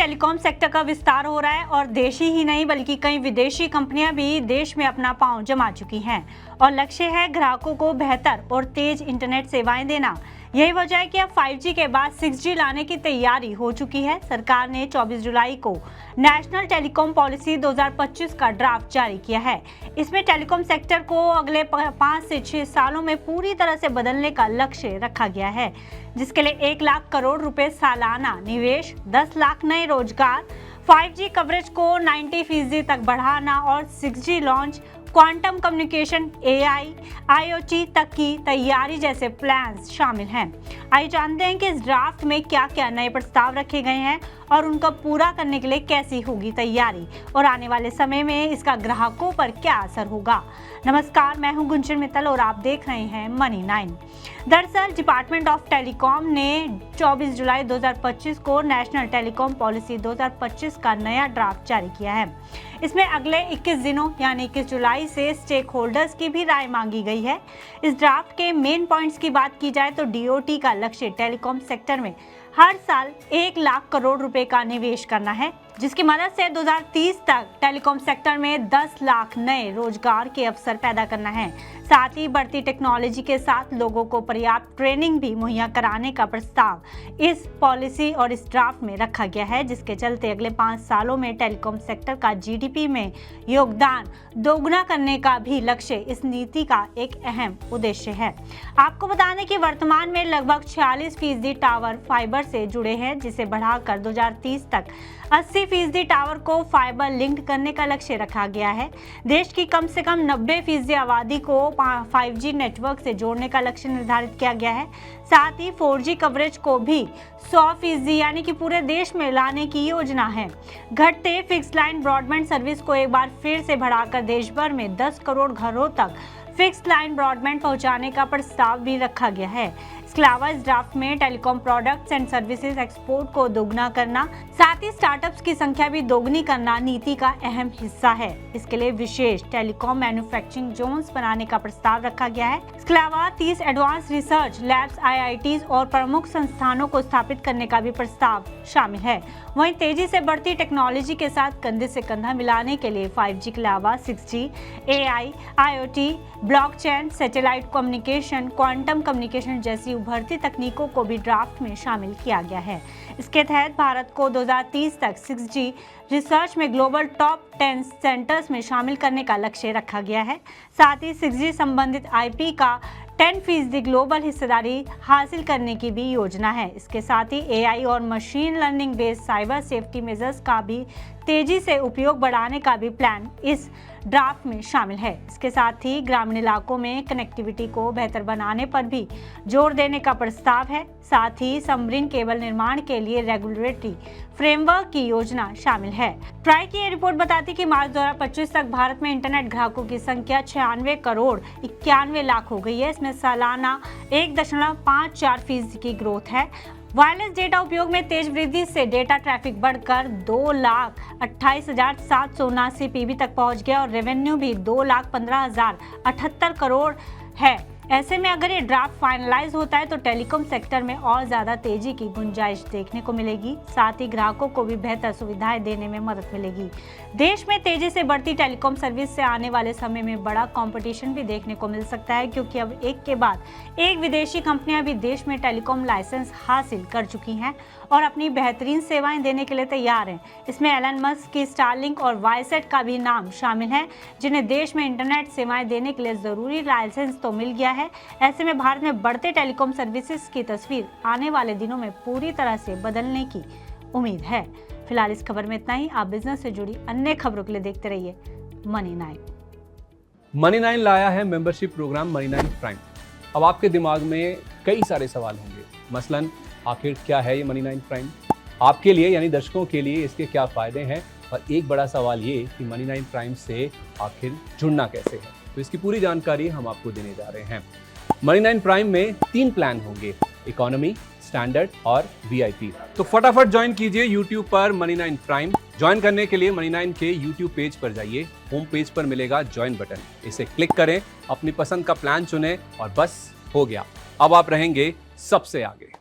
Telecom sector का विस्तार हो रहा है और देशी ही नहीं बल्कि कई विदेशी कंपनियां भी देश में अपना पांव जमा चुकी हैं और लक्ष्य है ग्राहकों को बेहतर और तेज इंटरनेट सेवाएं देना। यही वजह है कि अब 5G के बाद 6G लाने की तैयारी हो चुकी है। सरकार ने 24 जुलाई को नेशनल टेलीकॉम पॉलिसी 2025 का ड्राफ्ट जारी किया है। इसमें टेलीकॉम सेक्टर को अगले 5 से 6 सालों में पूरी तरह से बदलने का लक्ष्य रखा गया है, जिसके लिए 1 लाख करोड़ रुपए सालाना निवेश, 10 लाख नए रोजगार, 5G कवरेज को 90% तक बढ़ाना और 6G launch, quantum communication, AI, IoT तक की तैयारी जैसे प्लान्स शामिल हैं। आइए जानते हैं कि इस ड्राफ्ट में क्या क्या नए प्रस्ताव रखे गए हैं और उनका पूरा करने के लिए कैसी होगी तैयारी और आने वाले समय में इसका ग्राहकों पर क्या असर होगा। नमस्कार, मैं हूं गुंजन मित्तल और आप देख रहे हैं मनी 9। दरअसल डिपार्टमेंट ऑफ टेलीकॉम ने 24 जुलाई 2025 को नेशनल टेलीकॉम पॉलिसी 2025 का नया ड्राफ्ट जारी किया है। इसमें अगले 21 दिनों यानी 21 जुलाई से स्टेक होल्डर्स की भी राय मांगी गई है। इस ड्राफ्ट के मेन पॉइंट्स की बात की जाए तो DOT का लक्ष्य टेलीकॉम सेक्टर में हर साल 1 लाख करोड़ रुपए का निवेश करना है, जिसकी मदद से 2030 तक टेलीकॉम सेक्टर में 10 लाख नए रोजगार के अवसर पैदा करना है। साथ ही बढ़ती टेक्नोलॉजी के साथ लोगों को पर्याप्त ट्रेनिंग भी मुहैया कराने का प्रस्ताव इस पॉलिसी और इस ड्राफ्ट में रखा गया है, जिसके चलते अगले 5 सालों में टेलीकॉम सेक्टर का GDP में योगदान दोगुना करने का भी लक्ष्य इस नीति का एक अहम उद्देश्य है। आपको बता दें कि वर्तमान में लगभग 46% टावर फाइबर से जुड़े हैं, जिसे बढ़ाकर 2030 तक 80% टावर को फाइबर लिंक्ड करने का लक्ष्य रखा गया है। देश की कम से कम 90% आबादी को 5G नेटवर्क से जोड़ने का लक्ष्य निर्धारित किया गया है। साथ ही 4G कवरेज को भी 100% यानी कि पूरे देश में लाने की योजना है। घटते फिक्स लाइन ब्रॉडबैंड सर्विस को एक बार फिर से बढ़ाकर देश भर में 10 करोड़ घरों तक फिक्स लाइन ब्रॉडबैंड पहुंचाने का प्रस्ताव भी रखा गया है। इसके अलावा इस ड्राफ्ट में telecom products and services export को दोगुना करना, साथ ही स्टार्टअप्स की संख्या भी दोगुनी करना नीति का अहम हिस्सा है। इसके लिए विशेष टेलीकॉम मैन्युफैक्चरिंग जोन्स बनाने का प्रस्ताव रखा गया है। इसके अलावा 30 एडवांस रिसर्च लैब्स, IITs और प्रमुख संस्थानों को स्थापित करने का भी प्रस्ताव शामिल है। वहीं तेजी से बढ़ती टेक्नोलॉजी के साथ कंधे से कंधा मिलाने के लिए 5G के अलावा 6G, AI, IoT, blockchain, satellite communication, quantum communication जैसी उभरती तकनीकों को भी ड्राफ्ट में शामिल किया गया है। इसके तहत भारत को 2030 तक 6G रिसर्च में ग्लोबल टॉप 10 सेंटर्स में शामिल करने का लक्ष्य रखा गया है। साथ ही 6G संबंधित IP का 10% ग्लोबल हिस्सेदारी हासिल करने की भी योजना है। इसके साथ ही AI और machine learning based cyber safety measures का भी तेजी से उपयोग बढ़ाने का भी प्लान इस ड्राफ्ट में शामिल है। इसके साथ ही ग्रामीण इलाकों में कनेक्टिविटी को बेहतर बनाने पर भी जोर देने का प्रस्ताव है। साथ ही सबमरीन केबल निर्माण के लिए रेगुलेटरी फ्रेमवर्क की योजना शामिल है। ट्राई की ये रिपोर्ट बताती कि मार्च 2025 तक भारत में इंटरनेट ग्राहकों की संख्या 96 करोड़ 91 लाख हो गई है। इसमें सालाना 1.54% की ग्रोथ है। वायरलेस डेटा उपयोग में तेज वृद्धि से डेटा ट्रैफिक बढ़कर 2,28,779 PB तक पहुंच गया और रेवेन्यू भी 2,15,078 करोड़ है। ऐसे में अगर ये ड्राफ्ट फाइनलाइज होता है तो टेलीकॉम सेक्टर में और ज्यादा तेजी की गुंजाइश देखने को मिलेगी। साथ ही ग्राहकों को भी बेहतर सुविधाएं देने में मदद मिलेगी। देश में तेजी से बढ़ती टेलीकॉम सर्विस से आने वाले समय में बड़ा कंपटीशन भी देखने को मिल सकता है, क्योंकि अब एक के बाद एक विदेशी कंपनियां भी देश में टेलीकॉम लाइसेंस हासिल कर चुकी हैं और अपनी बेहतरीन सेवाएं देने के लिए तैयार हैं। इसमें एलन मस्क की स्टारलिंक और वाईसेट का भी नाम शामिल है, जिन्हें देश में इंटरनेट सेवाएं देने के लिए जरूरी लाइसेंस तो मिल गया है। ऐसे में भारत में बढ़ते टेलीकॉम सर्विसेज की तस्वीर आने वाले दिनों में पूरी तरह से बदलने की उम्मीद है। फिलहाल इस खबर में इतना ही। आप बिजनेस से जुड़ी अन्य खबरों के लिए देखते रहिए मनी 9। मनी 9 लाया है मेंबरशिप प्रोग्राम मनी 9 प्राइम। अब आपके दिमाग में कई सारे सवाल होंगे, मसलन आखिर क्या है ये मनी 9 प्राइम, आपके लिए यानी दर्शकों के लिए इसके क्या फायदे हैं, और एक बड़ा सवाल ये कि मनी 9 प्राइम से आखिर जुड़ना कैसे है। तो इसकी पूरी जानकारी हम आपको देने जा रहे हैं। मनी 9 प्राइम में 3 प्लान होंगे, इकोनॉमी, स्टैंडर्ड और VIP। तो फटाफट ज्वाइन कीजिए YouTube पर मनी 9 प्राइम। ज्वाइन करने के लिए मनी 9 के YouTube पेज पर जाइए, होम पेज पर मिलेगा ज्वाइन बटन, इसे क्लिक करें, अपनी पसंद का प्लान चुनें और बस हो गया, अब आप रहेंगे सबसे आगे।